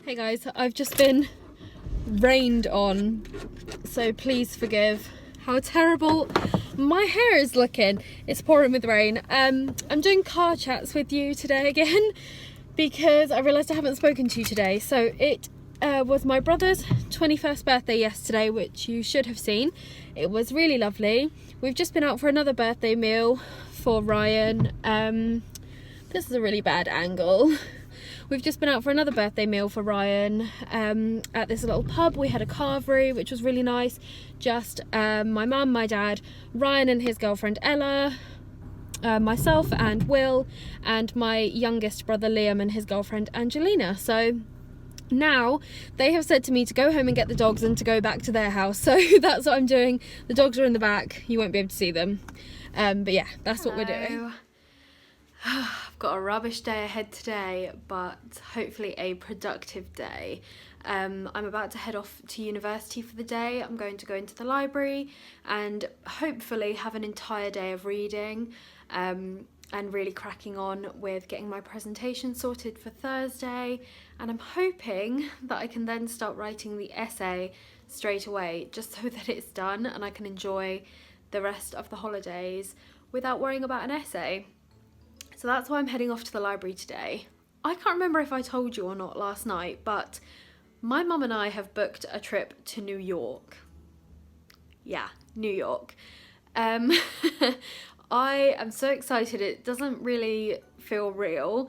Hey guys, I've just been rained on, so please forgive how terrible my hair is looking. It's pouring with rain. I'm doing car chats with you today again because I realised I haven't spoken to you today. So it was my brother's 21st birthday yesterday, which you should have seen. It was really lovely. We've just been out for another birthday meal for Ryan. This is a really bad angle. We've just been out for another birthday meal for Ryan at this little pub. We had a carvery, which was really nice. Just my mum, my dad, Ryan and his girlfriend Ella, myself and Will, and my youngest brother Liam and his girlfriend Angelina. So now they have said to me to go home and get the dogs and to go back to their house. So that's what I'm doing. The dogs are in the back. You won't be able to see them. But yeah, that's what we're doing. I've got a rubbish day ahead today, but hopefully a productive day. I'm about to head off to university for the day. I'm going to go into the library and hopefully have an entire day of reading and really cracking on with getting my presentation sorted for Thursday. And I'm hoping that I can then start writing the essay straight away, just so that it's done and I can enjoy the rest of the holidays without worrying about an essay. So that's why I'm heading off to the library today. I can't remember if I told you or not last night, but my mum and I have booked a trip to New York. Yeah, New York. I am so excited. It doesn't really feel real,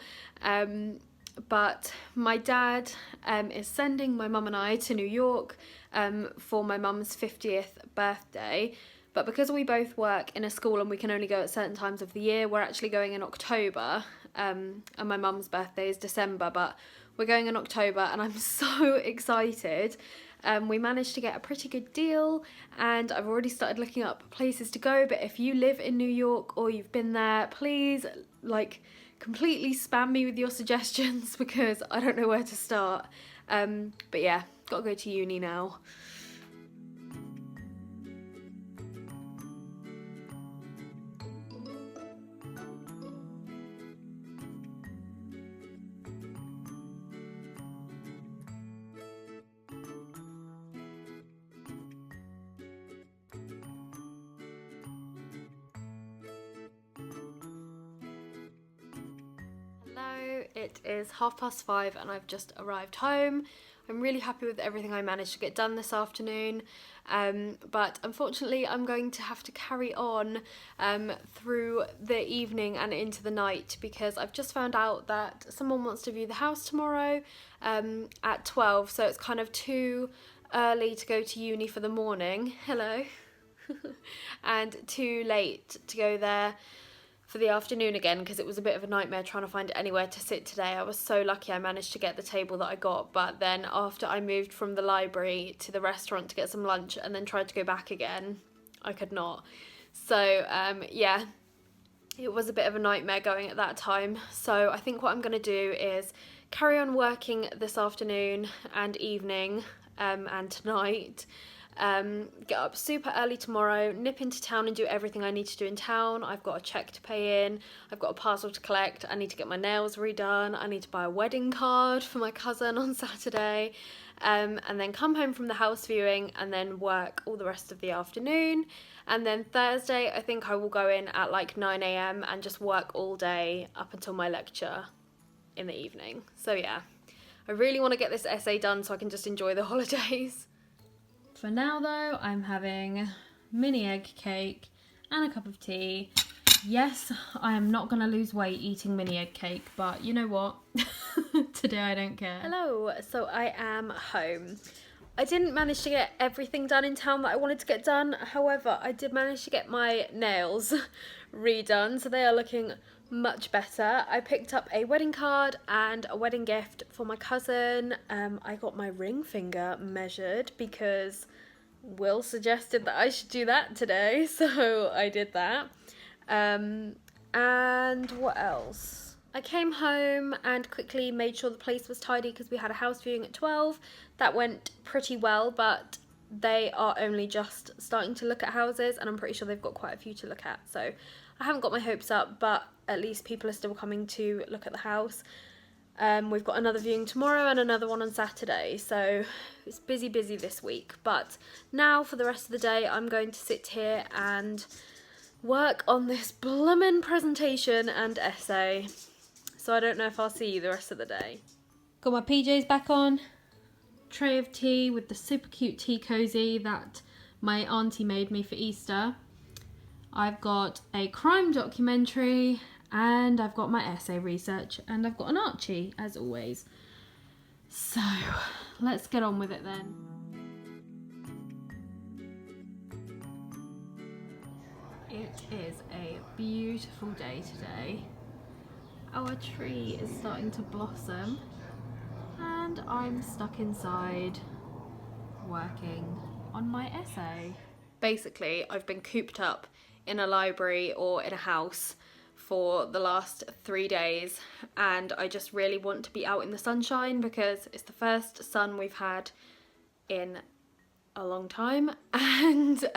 but my dad is sending my mum and I to New York for my mum's 50th birthday. But because we both work in a school and we can only go at certain times of the year, we're actually going in October, and my mum's birthday is December, but we're going in October and I'm so excited. We managed to get a pretty good deal and I've already started looking up places to go, but if you live in New York or you've been there, please completely spam me with your suggestions because I don't know where to start. But yeah, gotta go to uni now. Hello, it is 5:30 and I've just arrived home. I'm really happy with everything I managed to get done this afternoon, but unfortunately I'm going to have to carry on through the evening and into the night because I've just found out that someone wants to view the house tomorrow at 12, so it's kind of too early to go to uni for the morning. Hello. And too late to go there for the afternoon again because it was a bit of a nightmare trying to find anywhere to sit today. I was so lucky I managed to get the table that I got, but then after I moved from the library to the restaurant to get some lunch and then tried to go back again, I could not. So yeah, it was a bit of a nightmare going at that time. So I think what I'm going to do is carry on working this afternoon and evening and tonight. Get up super early tomorrow, nip into town and do everything I need to do in town. I've got a cheque to pay in, I've got a parcel to collect, I need to get my nails redone, I need to buy a wedding card for my cousin on Saturday, and then come home from the house viewing and then work all the rest of the afternoon. And then Thursday I think I will go in at like 9 AM and just work all day up until my lecture in the evening. So yeah, I really want to get this essay done so I can just enjoy the holidays. For now though, I'm having mini egg cake and a cup of tea. Yes, I am not going to lose weight eating mini egg cake, but you know what? Today I don't care. Hello, so I am home. I didn't manage to get everything done in town that I wanted to get done. However, I did manage to get my nails redone, so they are looking much better. I picked up a wedding card and a wedding gift for my cousin. I got my ring finger measured because Will suggested that I should do that today, so I did that. And what else? I came home and quickly made sure the place was tidy because we had a house viewing at 12. That went pretty well, but they are only just starting to look at houses and I'm pretty sure they've got quite a few to look at, so I haven't got my hopes up, but at least people are still coming to look at the house. We've got another viewing tomorrow and another one on Saturday, so it's busy this week. But now for the rest of the day I'm going to sit here and work on this bloomin' presentation and essay. So I don't know if I'll see you the rest of the day. Got my PJs back on, tray of tea with the super cute tea cozy that my auntie made me for Easter. I've got a crime documentary, and I've got my essay research, and I've got an Archie as always. So let's get on with it then. It is a beautiful day today. Our tree is starting to blossom and I'm stuck inside working on my essay. Basically, I've been cooped up in a library or in a house for the last 3 days, and I just really want to be out in the sunshine because it's the first sun we've had in a long time, and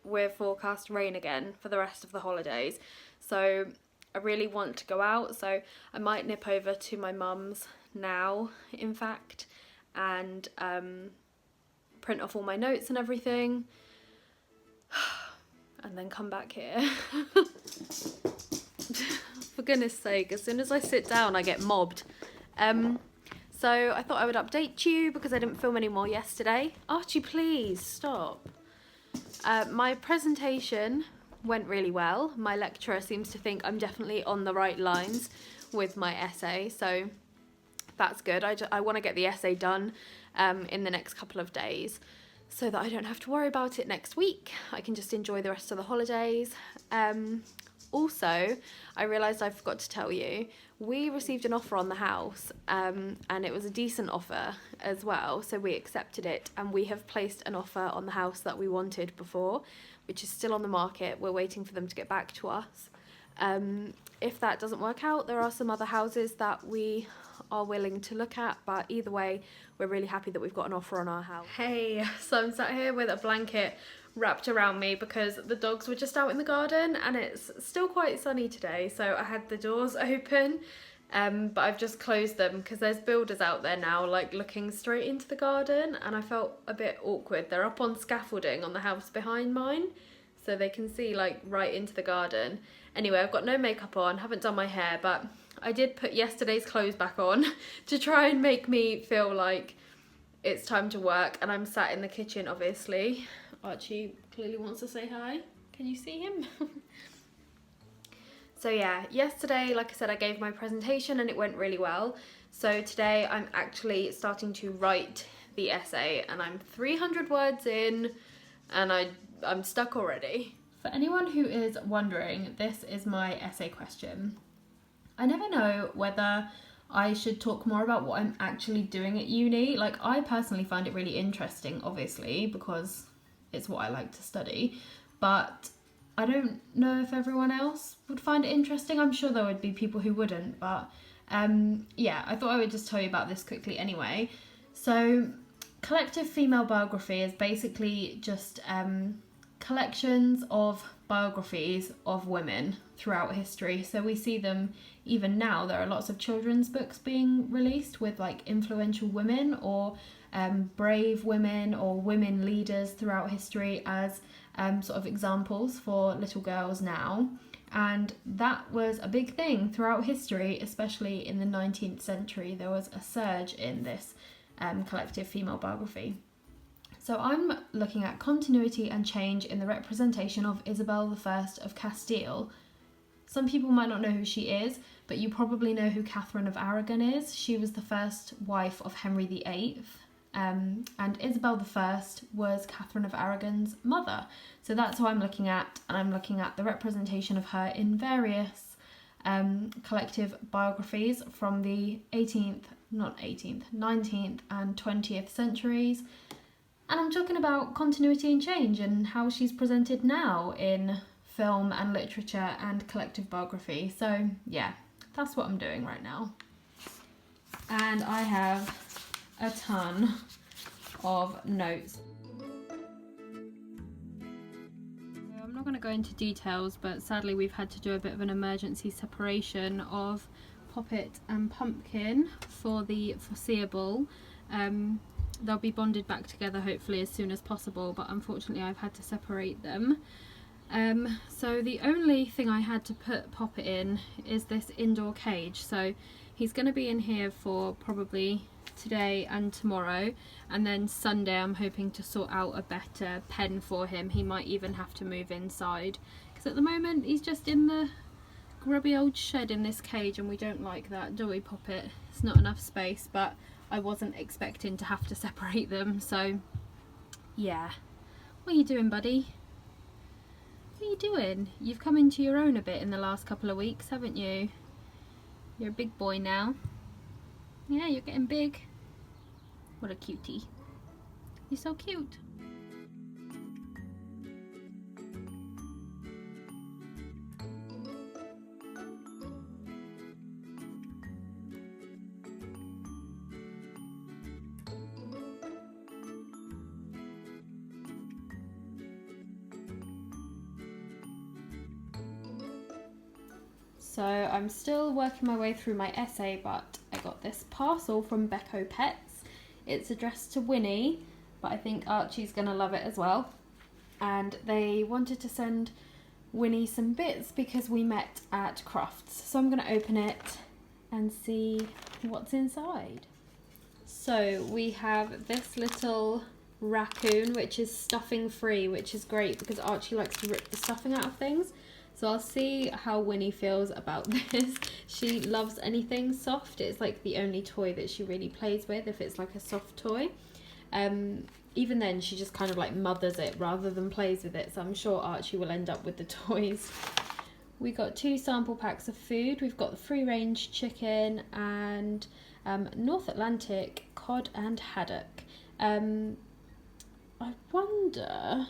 we're forecast rain again for the rest of the holidays. So I really want to go out, so I might nip over to my mum's now, in fact, and print off all my notes and everything, and then come back here. For goodness sake, as soon as I sit down I get mobbed. So I thought I would update you because I didn't film any more yesterday. Archie, please stop. My presentation went really well. My lecturer seems to think I'm definitely on the right lines with my essay, so that's good. I want to get the essay done in the next couple of days so that I don't have to worry about it next week. I can just enjoy the rest of the holidays. Also, I realised I forgot to tell you, we received an offer on the house, and it was a decent offer as well, so we accepted it, and we have placed an offer on the house that we wanted before, which is still on the market. We're waiting for them to get back to us. If that doesn't work out, there are some other houses that we are willing to look at, but either way, we're really happy that we've got an offer on our house. Hey, so I'm sat here with a blanket wrapped around me because the dogs were just out in the garden, and it's still quite sunny today, so I had the doors open, but I've just closed them because there's builders out there now like looking straight into the garden, and I felt a bit awkward. They're up on scaffolding on the house behind mine, so they can see like right into the garden. Anyway, I've got no makeup on, haven't done my hair, but I did put yesterday's clothes back on to try and make me feel like it's time to work, and I'm sat in the kitchen obviously. Archie clearly wants to say hi. Can you see him? So yeah, yesterday, like I said, I gave my presentation and it went really well. So today I'm actually starting to write the essay, and I'm 300 words in and I'm stuck already. For anyone who is wondering, this is my essay question. I never know whether I should talk more about what I'm actually doing at uni. Like, I personally find it really interesting, obviously, because it's what I like to study, but I don't know if everyone else would find it interesting. I'm sure there would be people who wouldn't, but yeah, I thought I would just tell you about this quickly anyway. So collective female biography is basically just collections of biographies of women throughout history. So we see them even now. There are lots of children's books being released with like influential women or brave women or women leaders throughout history as sort of examples for little girls now. And that was a big thing throughout history, especially in the 19th century. There was a surge in this collective female biography. So I'm looking at continuity and change in the representation of Isabel I of Castile. Some people might not know who she is, but you probably know who Catherine of Aragon is. She was the first wife of Henry VIII. And Isabel I was Catherine of Aragon's mother. So that's who I'm looking at, and I'm looking at the representation of her in various collective biographies from the 19th and 20th centuries. And I'm talking about continuity and change and how she's presented now in film and literature and collective biography. So yeah, that's what I'm doing right now. And I have a ton of notes. I'm not going to go into details, but sadly we've had to do a bit of an emergency separation of Poppet and Pumpkin for the foreseeable. They'll be bonded back together hopefully as soon as possible, but unfortunately I've had to separate them. So the only thing I had to put Poppet in is this indoor cage. So he's going to be in here for probably today and tomorrow, and then Sunday I'm hoping to sort out a better pen for him. He might even have to move inside, because at the moment he's just in the grubby old shed in this cage, and we don't like that, do we, Poppet? It's not enough space, but I wasn't expecting to have to separate them, so yeah. What are you doing, buddy? What are you doing? You've come into your own a bit in the last couple of weeks, haven't you? You're a big boy now. Yeah, you're getting big. What a cutie. You're so cute. So I'm still working my way through my essay, but I got this parcel from Becco Pets. It's addressed to Winnie, but I think Archie's gonna love it as well. And they wanted to send Winnie some bits because we met at Crufts. So I'm gonna open it and see what's inside. So we have this little raccoon, which is stuffing free, which is great because Archie likes to rip the stuffing out of things. So I'll see how Winnie feels about this. She loves anything soft. It's like the only toy that she really plays with, if it's like a soft toy. Even then, she just kind of like mothers it rather than plays with it. So I'm sure Archie will end up with the toys. We got 2 sample packs of food. We've got the free-range chicken and North Atlantic cod and haddock. I wonder...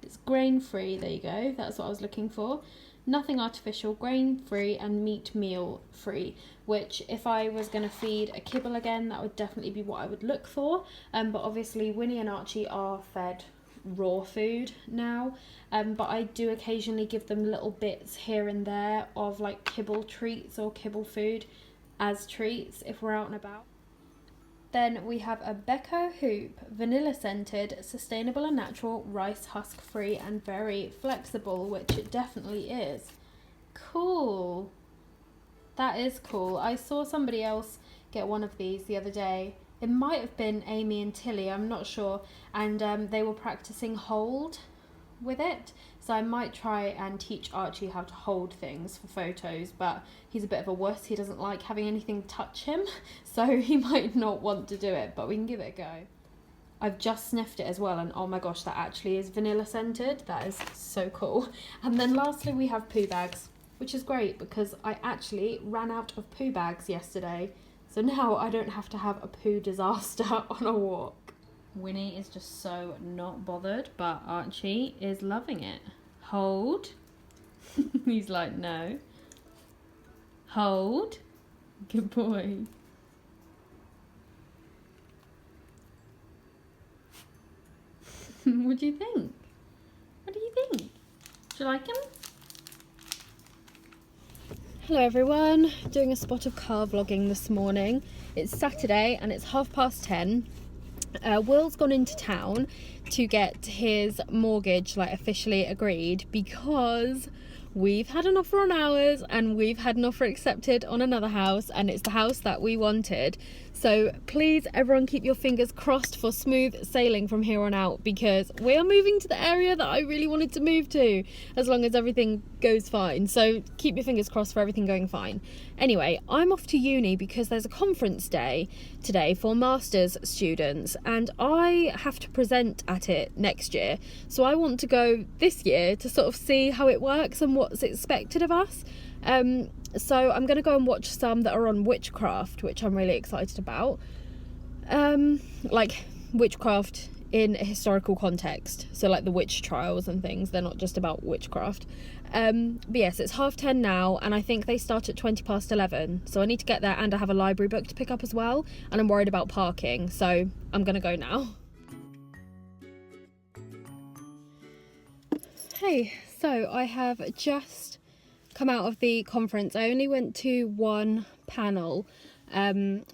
It's grain-free, there you go, that's what I was looking for. Nothing artificial, grain-free and meat meal-free, which if I was going to feed a kibble again, that would definitely be what I would look for. But obviously Winnie and Archie are fed raw food now, but I do occasionally give them little bits here and there of like kibble treats or kibble food as treats if we're out and about. Then we have a Becco Hoop, vanilla scented, sustainable and natural, rice husk free and very flexible, which it definitely is. Cool. That is cool. I saw somebody else get one of these the other day. It might have been Amy and Tilly, I'm not sure. And they were practicing hold with it. So I might try and teach Archie how to hold things for photos, but he's a bit of a wuss. He doesn't like having anything touch him, so he might not want to do it, but we can give it a go. I've just sniffed it as well, and oh my gosh, that actually is vanilla scented. That is so cool. And then lastly, we have poo bags, which is great because I actually ran out of poo bags yesterday. So now I don't have to have a poo disaster on a walk. Winnie is just so not bothered, but Archie is loving it. Hold. He's like, no. Hold. Good boy. What do you think? What do you think? Do you like him? Hello everyone, doing a spot of car vlogging this morning. It's Saturday and it's 10:30. Will's gone into town to get his mortgage like officially agreed because we've had an offer on ours and we've had an offer accepted on another house, and it's the house that we wanted. So please everyone keep your fingers crossed for smooth sailing from here on out, because we are moving to the area that I really wanted to move to, as long as everything goes fine. So keep your fingers crossed for everything going fine. Anyway, I'm off to uni because there's a conference day today for masters students and I have to present at it next year. So I want to go this year to sort of see how it works and what's expected of us. So I'm going to go and watch some that are on witchcraft, which I'm really excited about. Like witchcraft in a historical context. So like the witch trials and things, they're not just about witchcraft. But yes, it's 10:30 now and I think they start at 11:20. So I need to get there, and I have a library book to pick up as well. And I'm worried about parking. So I'm going to go now. Hey, so I have just come out of the conference. I only went to one panel,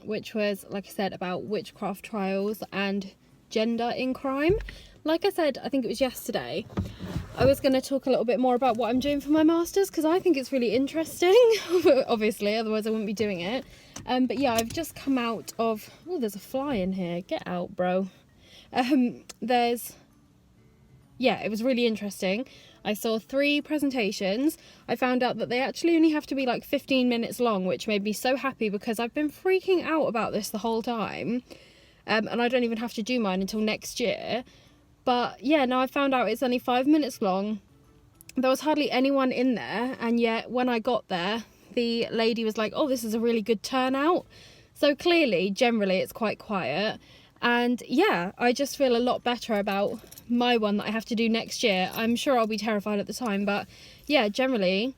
which was, like I said, about witchcraft trials and gender in crime. Like I said, I think it was yesterday, I was going to talk a little bit more about what I'm doing for my masters, because I think it's really interesting. Obviously, otherwise I wouldn't be doing it. But yeah, I've just come out of... Oh, there's a fly in here. Get out, bro. Yeah, it was really interesting. I saw 3 presentations. I found out that they actually only have to be like 15 minutes long, which made me so happy, because I've been freaking out about this the whole time. And I don't even have to do mine until next year. But yeah, now I found out it's only 5 minutes long. There was hardly anyone in there, and yet when I got there, the lady was like, oh, this is a really good turnout. So clearly, generally, it's quite quiet. And yeah, I just feel a lot better about my one that I have to do next year. I'm sure I'll be terrified at the time, but yeah, generally,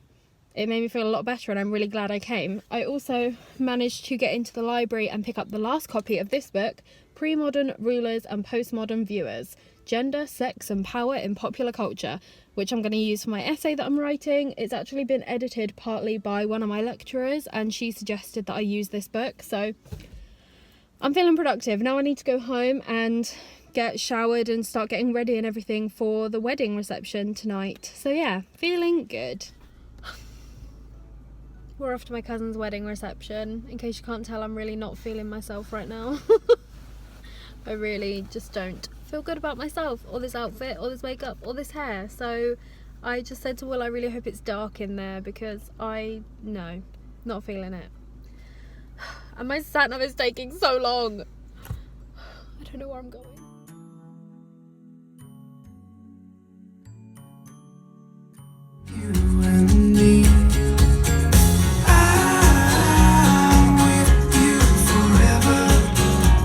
it made me feel a lot better, and I'm really glad I came. I also managed to get into the library and pick up the last copy of this book, Pre-Modern Rulers and Postmodern Viewers, Gender, Sex and Power in Popular Culture, which I'm going to use for my essay that I'm writing. It's actually been edited partly by one of my lecturers, and she suggested that I use this book, so I'm feeling productive. Now I need to go home and get showered and start getting ready and everything for the wedding reception tonight. So yeah, feeling good. We're off to my cousin's wedding reception. In case you can't tell, I'm really not feeling myself right now. I really just don't feel good about myself, or this outfit, or this makeup, or this hair. So I just said to Will, I really hope it's dark in there, because no, not feeling it. And my sat nav is taking so long. I don't know where I'm going. You and me, I'm with you forever,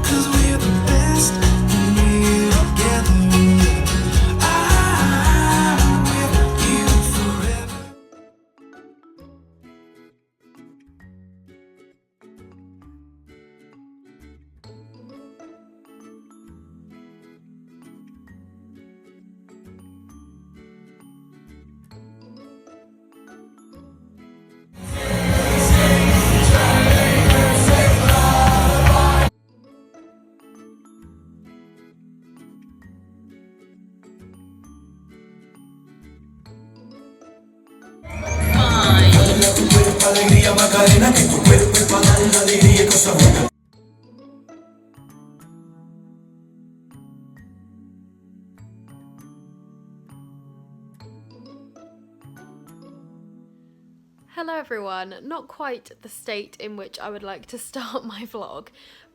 'cause we're the best when we're together. I'm with you forever. Alegría Macarena, que tu cuerpo es para dar la alegría y cosa buena. Hello everyone, not quite the state in which I would like to start my vlog,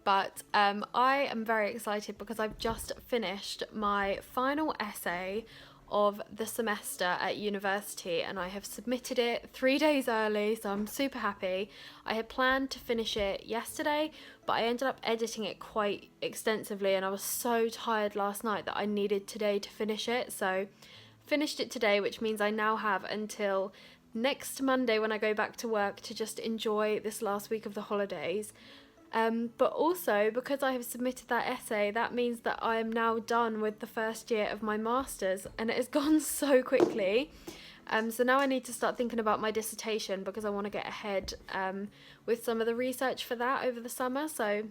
but I am very excited because I've just finished my final essay of the semester at university, and I have submitted it 3 days early, so I'm super happy. I had planned to finish it yesterday, but I ended up editing it quite extensively, and I was so tired last night that I needed today to finish it, so finished it today, which means I now have until next Monday when I go back to work to just enjoy this last week of the holidays. But also, because I have submitted that essay, that means that I am now done with the first year of my masters, and it has gone so quickly. So now I need to start thinking about my dissertation, because I want to get ahead with some of the research for that over the summer. So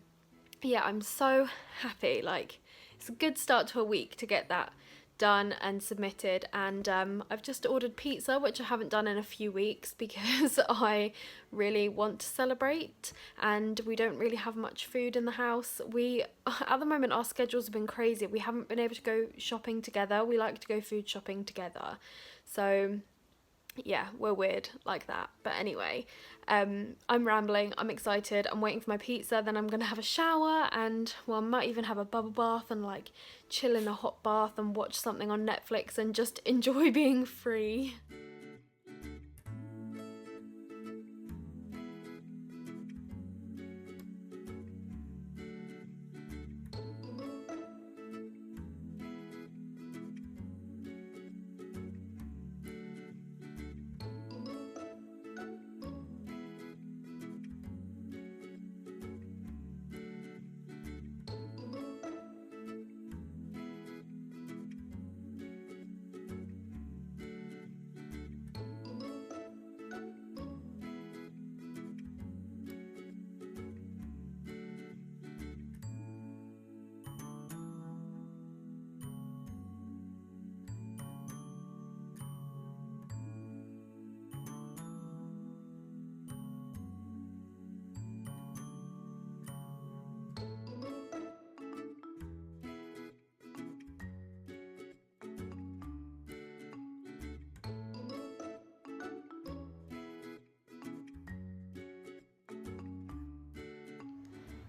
yeah, I'm so happy. Like, it's a good start to a week to get that done and submitted, and I've just ordered pizza, which I haven't done in a few weeks because I really want to celebrate, and we don't really have much food in the house. At the moment, our schedules have been crazy. We haven't been able to go shopping together. We like to go food shopping together, so yeah, we're weird like that. But anyway, I'm rambling, I'm excited, I'm waiting for my pizza, then I'm gonna have a shower, and well, I might even have a bubble bath and like chill in a hot bath and watch something on Netflix and just enjoy being free.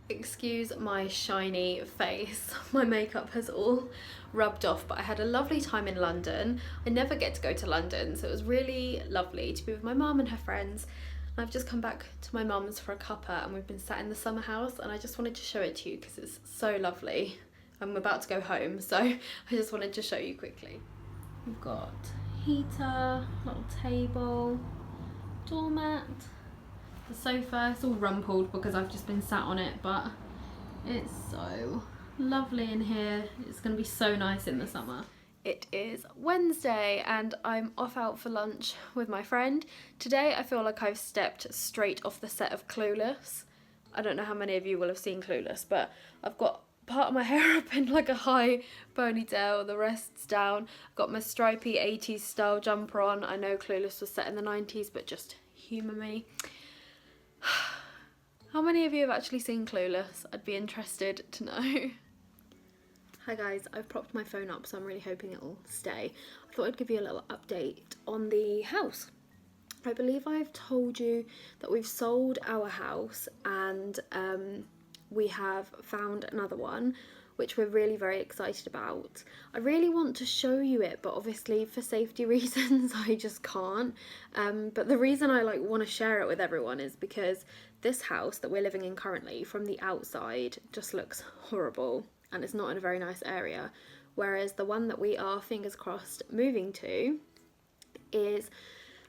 Excuse my shiny face. My makeup has all rubbed off, but I had a lovely time in London. I never get to go to London, so it was really lovely to be with my mum and her friends. And I've just come back to my mum's for a cuppa, and we've been sat in the summer house, and I just wanted to show it to you because it's so lovely. I'm about to go home, so I just wanted to show you quickly. We've got heater, little table, doormat. The sofa, it's all rumpled because I've just been sat on it, but it's so lovely in here. It's going to be so nice in the summer. It is Wednesday and I'm off out for lunch with my friend. Today I feel like I've stepped straight off the set of Clueless. I don't know how many of you will have seen Clueless, but I've got part of my hair up in like a high ponytail, the rest's down. I've got my stripy 80s style jumper on. I know Clueless was set in the 90s, but just humour me. How many of you have actually seen Clueless? I'd be interested to know. Hi guys, I've propped my phone up, so I'm really hoping it'll stay. I thought I'd give you a little update on the house. I believe I've told you that we've sold our house and we have found another one, which we're really very excited about. I really want to show you it, but obviously for safety reasons I just can't. But the reason I want to share it with everyone is because this house that we're living in currently, from the outside, just looks horrible and it's not in a very nice area, whereas the one that we are, fingers crossed, moving to is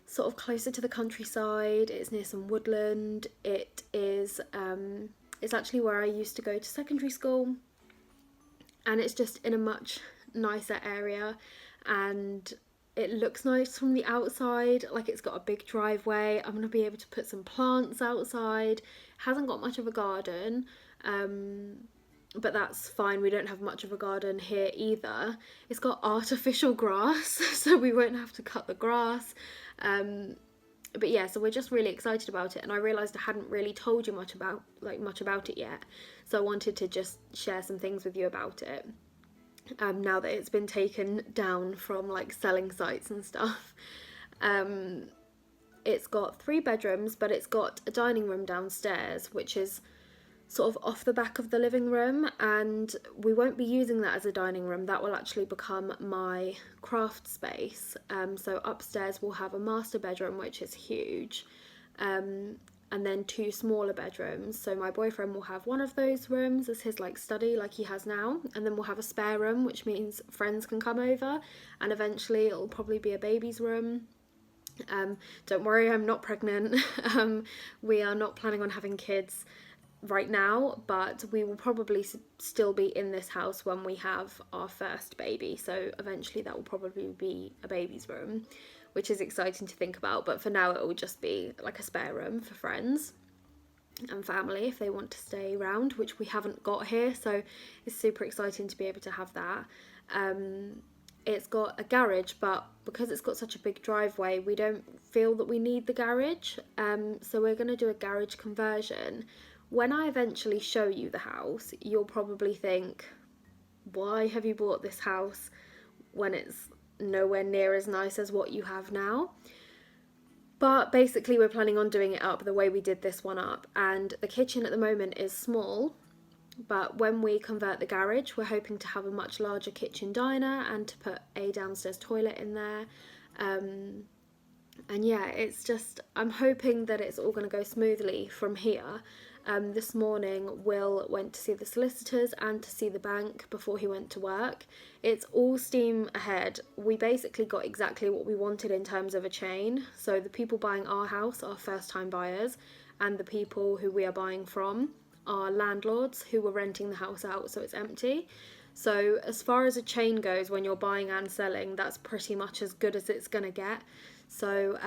sort of closer to the countryside. It's near some woodland. It is it's actually where I used to go to secondary school, and it's just in a much nicer area, and it looks nice from the outside. Like, it's got a big driveway. I'm gonna be able to put some plants outside. It hasn't got much of a garden, but that's fine. We don't have much of a garden here either. It's got artificial grass, so we won't have to cut the grass. But yeah, so we're just really excited about it, and I realised I hadn't really told you much about it yet, so I wanted to just share some things with you about it. Now that it's been taken down from like selling sites and stuff. It's got 3 bedrooms, but it's got a dining room downstairs, which is sort of off the back of the living room, and we won't be using that as a dining room. That will actually become my craft space. So upstairs we'll have a master bedroom, which is huge, and then 2 smaller bedrooms. So my boyfriend will have one of those rooms as his like study, like he has now, and then we'll have a spare room, which means friends can come over, and eventually it'll probably be a baby's room. Don't worry, I'm not pregnant. We are not planning on having kids right now, but we will probably still be in this house when we have our first baby, so eventually that will probably be a baby's room, which is exciting to think about. But for now it will just be like a spare room for friends and family if they want to stay around, which we haven't got here, so it's super exciting to be able to have that. It's got a garage, but because it's got such a big driveway, we don't feel that we need the garage, so we're going to do a garage conversion. When I eventually show you the house, you'll probably think, why have you bought this house when it's nowhere near as nice as what you have now? But basically we're planning on doing it up the way we did this one up, and the kitchen at the moment is small, but when we convert the garage, we're hoping to have a much larger kitchen diner and to put a downstairs toilet in there. And yeah, it's just, I'm hoping that it's all going to go smoothly from here. This morning Will went to see the solicitors and to see the bank before he went to work. It's all steam ahead. We basically got exactly what we wanted in terms of a chain. So the people buying our house are first time buyers, and the people who we are buying from are landlords who were renting the house out, so it's empty. So as far as a chain goes, when you're buying and selling, that's pretty much as good as it's gonna get. So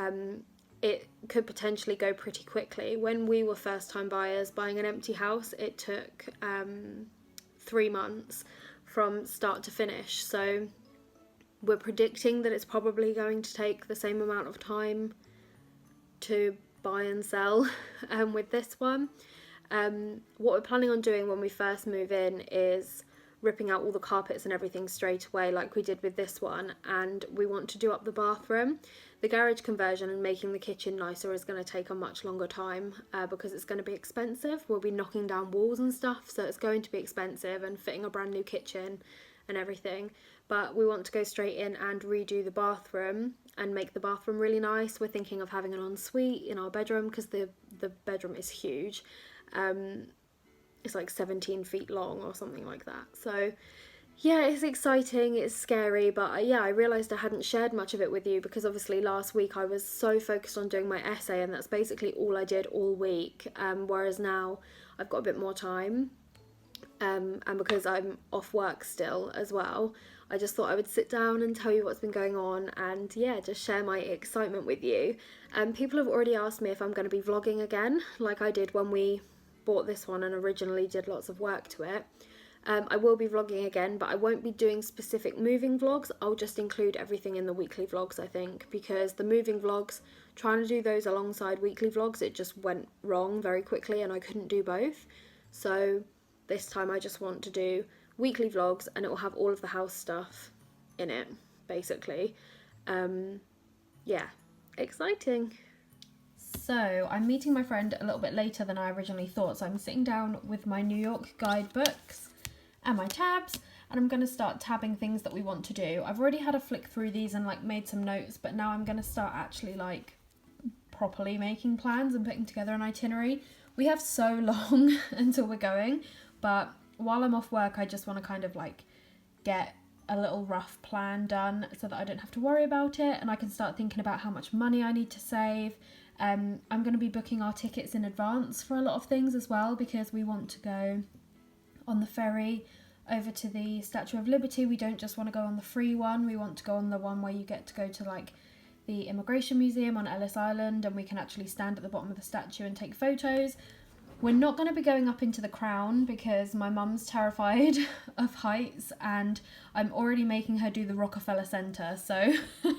it could potentially go pretty quickly. When we were first time buyers buying an empty house, it took 3 months from start to finish. So we're predicting that it's probably going to take the same amount of time to buy and sell with this one. What we're planning on doing when we first move in is ripping out all the carpets and everything straight away like we did with this one, and we want to do up the bathroom. the garage conversion and making the kitchen nicer is going to take a much longer time because it's going to be expensive. We'll be knocking down walls and stuff, so it's going to be expensive, and fitting a brand new kitchen and everything. But we want to go straight in and redo the bathroom and make the bathroom really nice. We're thinking of having an ensuite in our bedroom because the bedroom is huge. It's like 17 feet long or something like that. So yeah, it's exciting, it's scary, but yeah, I realised I hadn't shared much of it with you because obviously last week I was so focused on doing my essay, and that's basically all I did all week, whereas now I've got a bit more time. And because I'm off work still as well, I just thought I would sit down and tell you what's been going on, and yeah, just share my excitement with you. People have already asked me if I'm going to be vlogging again, like I did when we bought this one and originally did lots of work to it. I will be vlogging again, but I won't be doing specific moving vlogs. I'll just include everything in the weekly vlogs, I think, because the moving vlogs, trying to do those alongside weekly vlogs, it just went wrong very quickly and I couldn't do both. So this time I just want to do weekly vlogs, and it will have all of the house stuff in it, basically. Yeah, exciting. So I'm meeting my friend a little bit later than I originally thought, so I'm sitting down with my New York guidebooks and my tabs, and I'm going to start tabbing things that we want to do. I've already had a flick through these and like made some notes, but now I'm going to start actually like properly making plans and putting together an itinerary. We have so long until we're going, but while I'm off work I just want to kind of like get a little rough plan done so that I don't have to worry about it, and I can start thinking about how much money I need to save. I'm going to be booking our tickets in advance for a lot of things as well, because we want to go on the ferry over to the Statue of Liberty. We don't just want to go on the free one, we want to go on the one where you get to go to like the Immigration Museum on Ellis Island, and we can actually stand at the bottom of the statue and take photos. We're not going to be going up into the Crown because my mum's terrified of heights, and I'm already making her do the Rockefeller Centre, so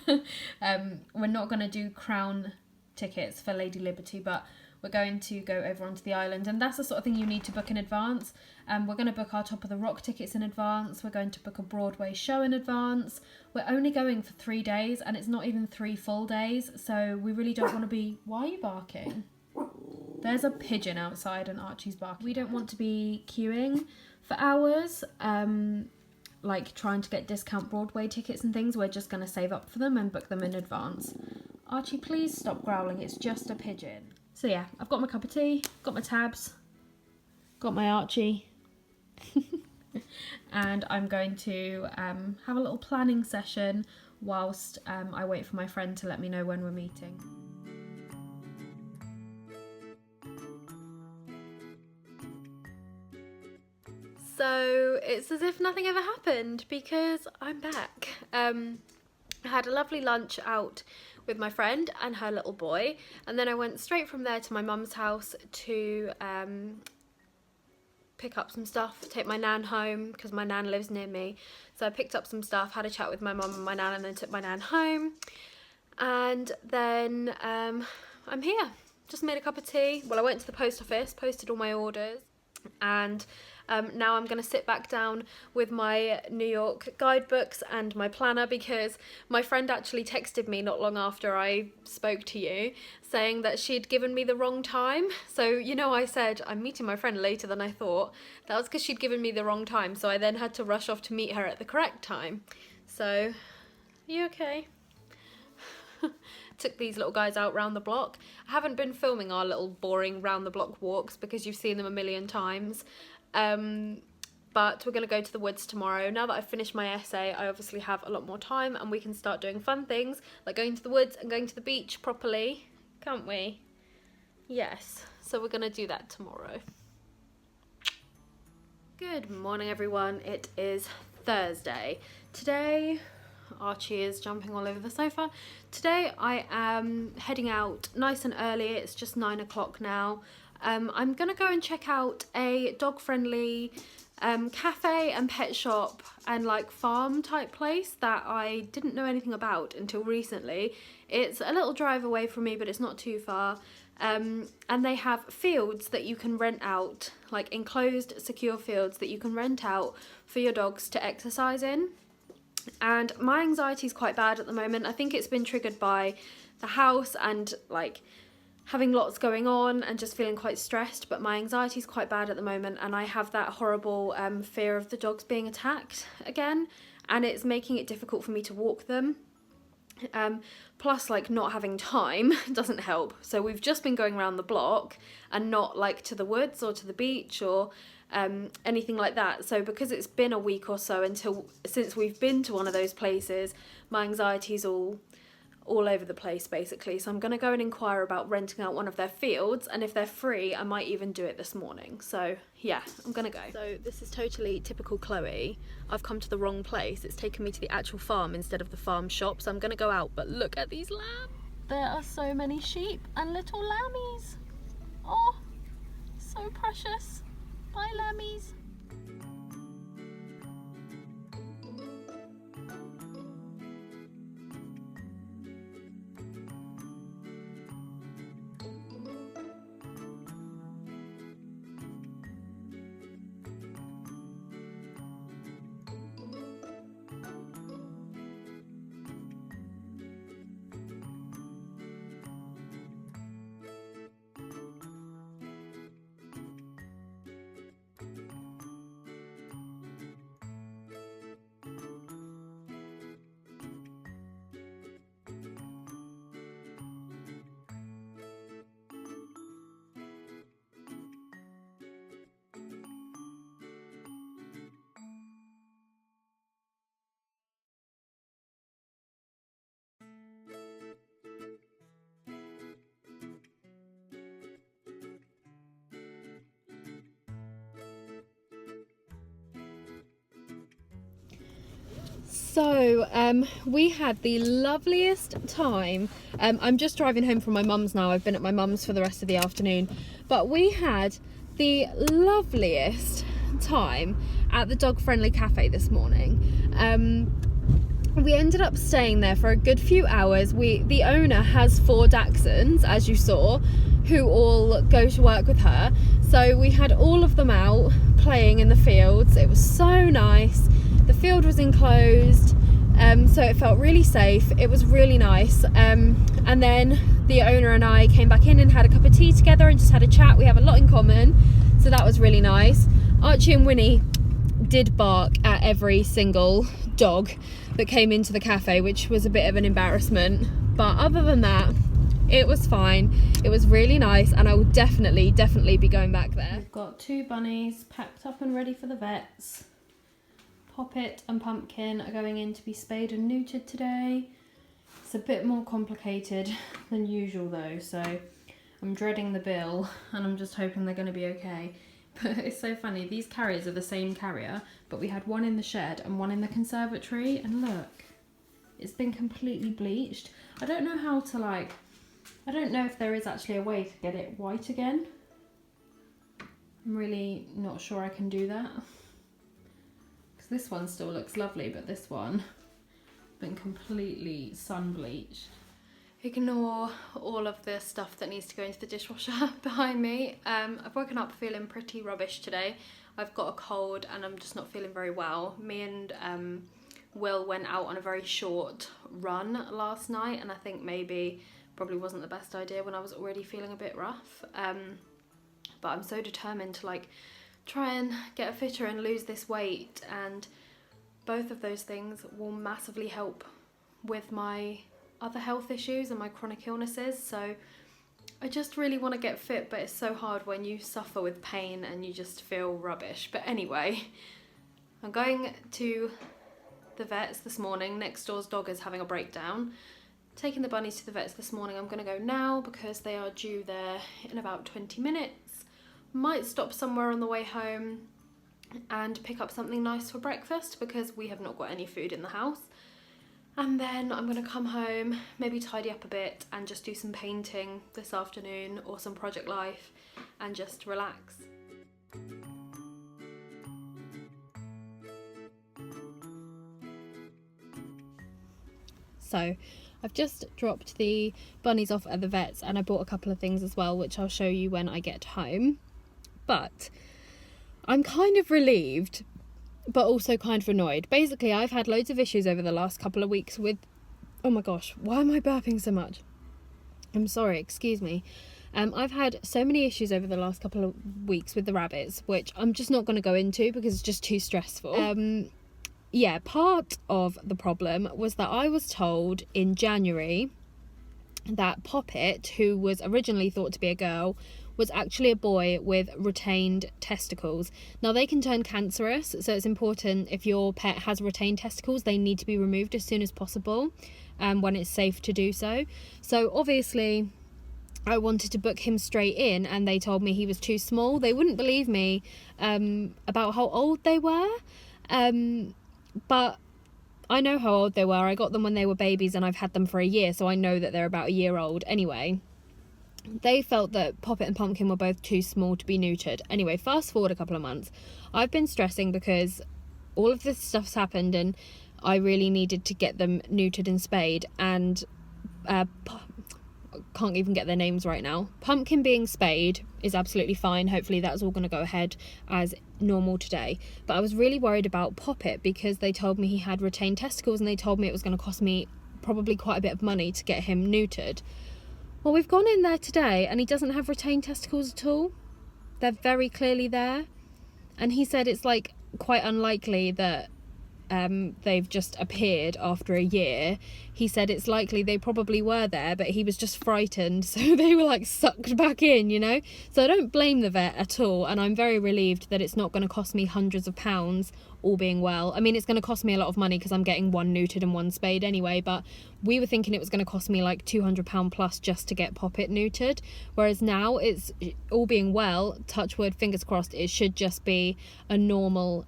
we're not going to do Crown tickets for Lady Liberty, but we're going to go over onto the island, and that's the sort of thing you need to book in advance. We're going to book our Top of the Rock tickets in advance, we're going to book a Broadway show in advance. We're only going for 3 days, and it's not even 3 full days, so we really don't want to be... Why are you barking? There's a pigeon outside and Archie's barking. We don't want to be queuing for hours, like trying to get discount Broadway tickets and things. We're just going to save up for them and book them in advance. Archie, please stop growling, it's just a pigeon. So yeah, I've got my cup of tea, got my tabs, got my Archie, and I'm going to have a little planning session whilst I wait for my friend to let me know when we're meeting. So it's as if nothing ever happened because I'm back. I had a lovely lunch out with my friend and her little boy, and then I went straight from there to my mum's house to pick up some stuff, take my nan home because my nan lives near me. So I picked up some stuff, had a chat with my mum and my nan, and then took my nan home. And then I'm here, just made a cup of tea. Well, I went to the post office, posted all my orders, and now I'm going to sit back down with my New York guidebooks and my planner, because my friend actually texted me not long after I spoke to you saying that she'd given me the wrong time. So, you know, I said I'm meeting my friend later than I thought. That was because she'd given me the wrong time, so I then had to rush off to meet her at the correct time. So, are you okay? Took these little guys out round the block. I haven't been filming our little boring round the block walks because you've seen them a million times. But we're going to go to the woods tomorrow. Now that I've finished my essay, I obviously have a lot more time and we can start doing fun things like going to the woods and going to the beach properly, can't we? Yes, so we're going to do that tomorrow. Good morning everyone, it is Thursday. Today, Archie is jumping all over the sofa. Today I am heading out nice and early, it's just 9 o'clock now. I'm gonna go and check out a dog-friendly cafe and pet shop and like farm type place that I didn't know anything about until recently. It's a little drive away from me, but it's not too far. And they have fields that you can rent out, like enclosed secure fields that you can rent out for your dogs to exercise in. And my anxiety is quite bad at the moment. I think it's been triggered by the house and like having lots going on and just feeling quite stressed, but my anxiety is quite bad at the moment, and I have that horrible fear of the dogs being attacked again, and it's making it difficult for me to walk them. Plus, like, not having time doesn't help. So we've just been going around the block and not like to the woods or to the beach or anything like that. So because it's been a week or so since we've been to one of those places, my anxiety's all over the place basically. So I'm going to go and inquire about renting out one of their fields, and if they're free I might even do it this morning. So yeah, I'm gonna go. So this is totally typical Chloe. I've come to the wrong place. It's taken me to the actual farm instead of the farm shop, so I'm gonna go out. But look at these lambs. There are so many sheep and little lammies. Oh, so precious. Bye lammies. So we had the loveliest time. I'm just driving home from my mum's now. I've been at my mum's for the rest of the afternoon, but we had the loveliest time at the dog friendly cafe this morning. We ended up staying there for a good few hours. The owner has 4 Dachshunds, as you saw, who all go to work with her. So we had all of them out playing in the fields. It was so nice. The field was enclosed, so it felt really safe. It was really nice. And then the owner and I came back in and had a cup of tea together and just had a chat. We have a lot in common, so that was really nice. Archie and Winnie did bark at every single dog that came into the cafe, which was a bit of an embarrassment. But other than that, it was fine. It was really nice, and I will definitely be going back there. We've got 2 bunnies packed up and ready for the vets. Poppet and Pumpkin are going in to be spayed and neutered today. It's a bit more complicated than usual though, so I'm dreading the bill and I'm just hoping they're going to be okay. But it's so funny, these carriers are the same carrier, but we had one in the shed and one in the conservatory, and look, it's been completely bleached. I don't know how to I don't know if there is actually a way to get it white again. I'm really not sure I can do that. This one still looks lovely, but this one has been completely sun bleached. Ignore all of the stuff that needs to go into the dishwasher behind me. I've woken up feeling pretty rubbish today. I've got a cold and I'm just not feeling very well. Me and Will went out on a very short run last night, and I think probably wasn't the best idea when I was already feeling a bit rough. But I'm so determined to try and get fitter and lose this weight, and both of those things will massively help with my other health issues and my chronic illnesses. So I just really want to get fit, but it's so hard when you suffer with pain and you just feel rubbish. But anyway, I'm going to the vets this morning. Next door's dog is having a breakdown. Taking the bunnies to the vets this morning. I'm going to go now because they are due there in about 20 minutes. Might stop somewhere on the way home and pick up something nice for breakfast because we have not got any food in the house. And then I'm going to come home, maybe tidy up a bit and just do some painting this afternoon or some Project Life and just relax. So I've just dropped the bunnies off at the vets and I bought a couple of things as well, which I'll show you when I get home. But I'm kind of relieved but also kind of annoyed. Basically, I've had loads of issues over the last couple of weeks with... Oh my gosh, why am I burping so much? I'm sorry, excuse me. I've had so many issues over the last couple of weeks with the rabbits, which I'm just not going to go into because it's just too stressful. Yeah, part of the problem was that I was told in January that Poppet, who was originally thought to be a girl, was actually a boy with retained testicles. Now, they can turn cancerous, so it's important if your pet has retained testicles, they need to be removed as soon as possible, when it's safe to do so. So obviously I wanted to book him straight in, and they told me he was too small. They wouldn't believe me about how old they were, but I know how old they were. I got them when they were babies, and I've had them for a year, so I know that they're about a year old. Anyway, they felt that Poppet and Pumpkin were both too small to be neutered. Anyway, fast forward a couple of months. I've been stressing because all of this stuff's happened, and I really needed to get them neutered and spayed, and can't even get their names right now. Pumpkin being spayed is absolutely fine. Hopefully that's all going to go ahead as normal today. But I was really worried about Poppet because they told me he had retained testicles, and they told me it was going to cost me probably quite a bit of money to get him neutered. Well, we've gone in there today and he doesn't have retained testicles at all. They're very clearly there. And he said it's like quite unlikely that they've just appeared after a year. He said it's likely they probably were there, but he was just frightened, so they were like sucked back in, you know. So I don't blame the vet at all, and I'm very relieved that it's not going to cost me hundreds of pounds, all being well. I mean, it's going to cost me a lot of money because I'm getting one neutered and one spayed anyway, but we were thinking it was going to cost me like £200 plus just to get Poppet neutered, whereas now it's all being well, touch wood, fingers crossed, it should just be a normal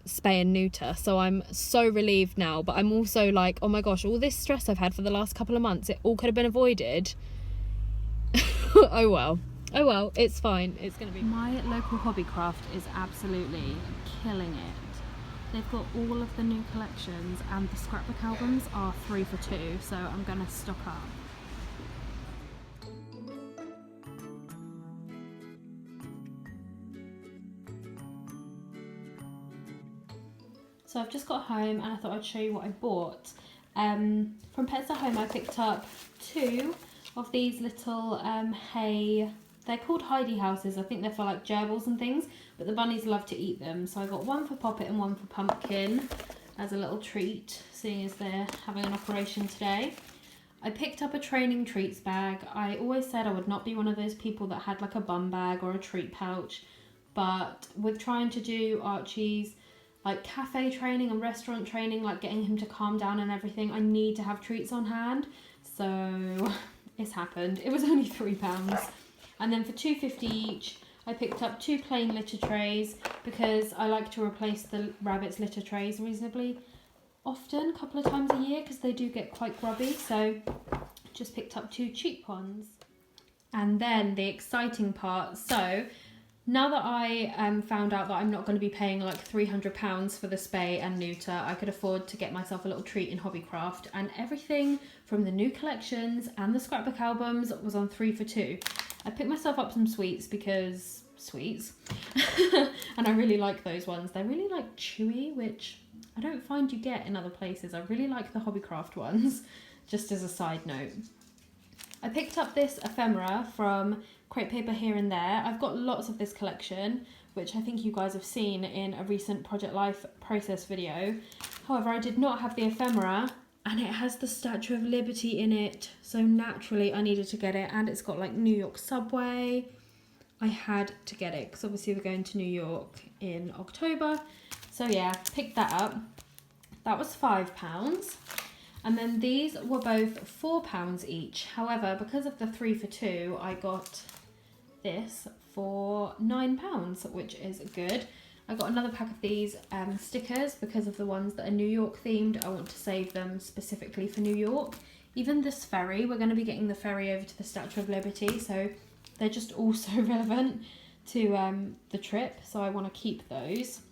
spay and neuter. So I'm so relieved now, but I'm also like, oh my gosh, all this stress I've had for the last couple of months, it all could have been avoided. oh well, it's fine, it's gonna be. My local Hobbycraft is absolutely killing it. They've got all of the new collections, and the scrapbook albums are 3 for 2, so I'm gonna stock up. So I've just got home, and I thought I'd show you what I bought. From Pets at Home I picked up 2 of these little hay, they're called hidey houses. I think they're for like gerbils and things, but the bunnies love to eat them. So I got one for Poppet and one for Pumpkin as a little treat, seeing as they're having an operation today. I picked up a training treats bag. I always said I would not be one of those people that had like a bum bag or a treat pouch, but with trying to do Archie's like cafe training and restaurant training, like getting him to calm down and everything, I need to have treats on hand. So it's happened. It was only £3. And then for £2.50 each, I picked up 2 plain litter trays because I like to replace the rabbits' litter trays reasonably often, a couple of times a year, because they do get quite grubby. So just picked up 2 cheap ones. And then the exciting part. So now that I found out that I'm not going to be paying like £300 for the spay and neuter, I could afford to get myself a little treat in Hobbycraft, and everything from the new collections and the scrapbook albums was on 3 for 2. I picked myself up some sweets because sweets, and I really like those ones. They're really like chewy, which I don't find you get in other places. I really like the Hobbycraft ones, just as a side note. I picked up this ephemera from Crepe Paper Here and There. I've got lots of this collection, which I think you guys have seen in a recent Project Life process video. However, I did not have the ephemera, and it has the Statue of Liberty in it, so naturally I needed to get it. And it's got like New York subway. I had to get it because obviously we're going to New York in October. So yeah, picked that up. That was £5. And then these were both £4 each. However, because of the 3 for 2, I got this for £9, which is good. I got another pack of these stickers because of the ones that are New York themed. I want to save them specifically for New York. Even this ferry, we're going to be getting the ferry over to the Statue of Liberty, so they're just all so relevant to the trip, so I want to keep those.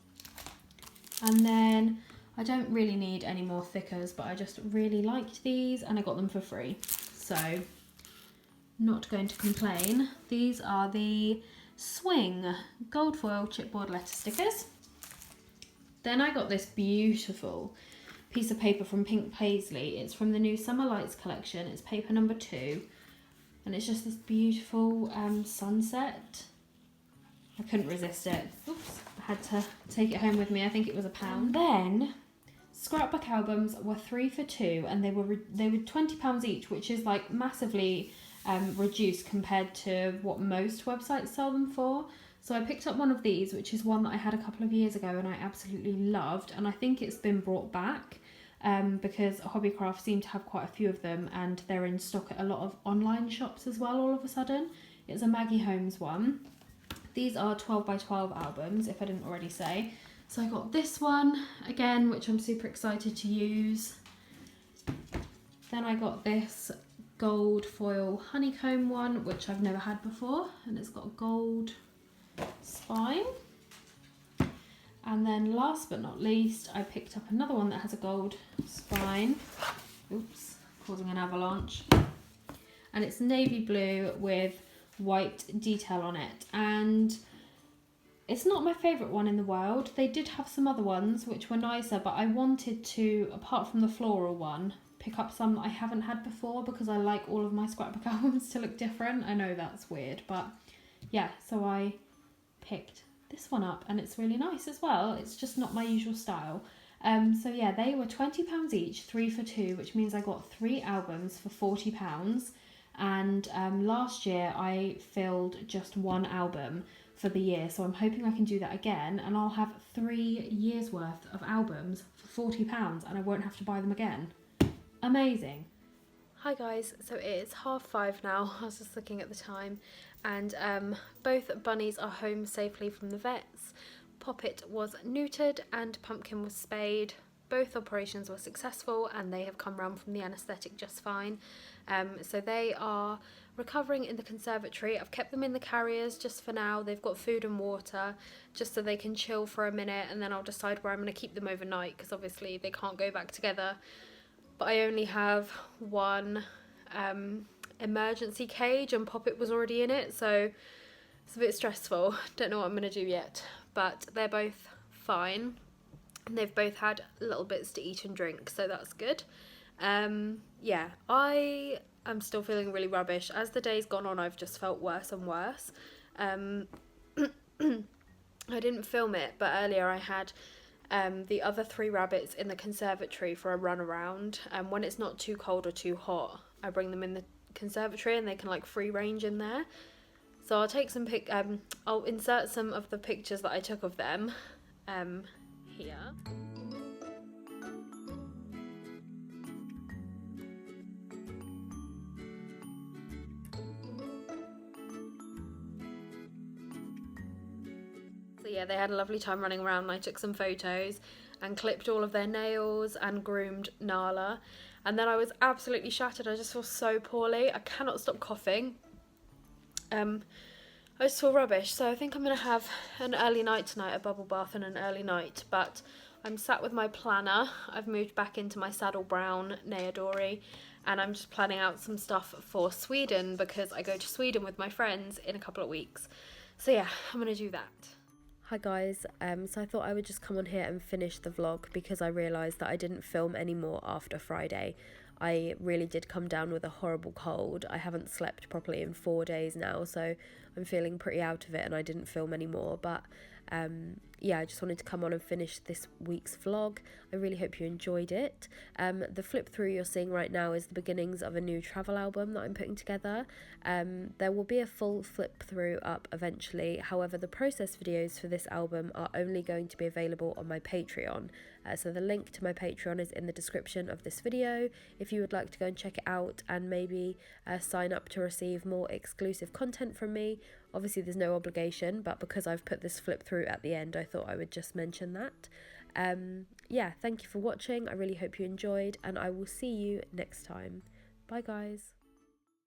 And then I don't really need any more thickers, but I just really liked these and I got them for free, so not going to complain. These are the Swing gold foil chipboard letter stickers. Then I got this beautiful piece of paper from Pink Paisley. It's from the new Summer Lights collection. It's paper number 2. And it's just this beautiful sunset. I couldn't resist it. Oops, I had to take it home with me. I think it was £1. And then scrapbook albums were 3 for 2, and they were £20 each, which is like massively reduced compared to what most websites sell them for. So I picked up one of these, which is one that I had a couple of years ago and I absolutely loved, and I think it's been brought back because Hobbycraft seem to have quite a few of them, and they're in stock at a lot of online shops as well all of a sudden. It's a Maggie Holmes one. These are 12 by 12 albums, if I didn't already say. So I got this one again, which I'm super excited to use. Then I got this gold foil honeycomb one, which I've never had before, and it's got a gold spine. And then last but not least, I picked up another one that has a gold spine. Oops, causing an avalanche. And it's navy blue with white detail on it, and it's not my favourite one in the world. They did have some other ones which were nicer, but I wanted to, apart from the floral one, pick up some that I haven't had before because I like all of my scrapbook albums to look different. I know that's weird, but yeah, so I picked this one up and it's really nice as well. It's just not my usual style. So yeah, they were £20 each, 3 for 2, which means I got 3 albums for £40. And last year I filled just 1 album for the year, so I'm hoping I can do that again, and I'll have 3 years worth of albums for £40 and I won't have to buy them again. Amazing. Hi guys, so it is 5:30 now. I was just looking at the time, and both bunnies are home safely from the vets. Poppet was neutered and Pumpkin was spayed. Both operations were successful and they have come round from the anaesthetic just fine. So they are recovering in the conservatory. I've kept them in the carriers just for now. They've got food and water just so they can chill for a minute, and then I'll decide where I'm going to keep them overnight because obviously they can't go back together. But I only have one emergency cage and Poppet was already in it, so it's a bit stressful. Don't know what I'm going to do yet, but they're both fine. And they've both had little bits to eat and drink, so that's good. Yeah, I am still feeling really rubbish. As the day's gone on, I've just felt worse and worse. I didn't film it, but earlier I had the other 3 rabbits in the conservatory for a run around. When it's not too cold or too hot, I bring them in the conservatory and they can like free range in there. So I'll take some I'll insert some of the pictures that I took of them here. So yeah, they had a lovely time running around, and I took some photos and clipped all of their nails and groomed Nahla. And then I was absolutely shattered. I just feel so poorly. I cannot stop coughing. I just feel rubbish. So I think I'm going to have an early night tonight, a bubble bath and an early night. But I'm sat with my planner. I've moved back into my saddle brown Nayadori, and I'm just planning out some stuff for Sweden because I go to Sweden with my friends in a couple of weeks. So yeah, I'm going to do that. Hi guys, so I thought I would just come on here and finish the vlog because I realised that I didn't film anymore after Friday. I really did come down with a horrible cold. I haven't slept properly in 4 days now, so I'm feeling pretty out of it and I didn't film anymore. But yeah, I just wanted to come on and finish this week's vlog. I really hope you enjoyed it. The flip through you're seeing right now is the beginnings of a new travel album that I'm putting together. There will be a full flip through up eventually. However, the process videos for this album are only going to be available on my Patreon. So the link to my Patreon is in the description of this video if you would like to go and check it out and maybe sign up to receive more exclusive content from me. Obviously there's no obligation, but because I've put this flip through at the end, I thought I would just mention that. Yeah, thank you for watching. I really hope you enjoyed, and I will see you next time. Bye guys.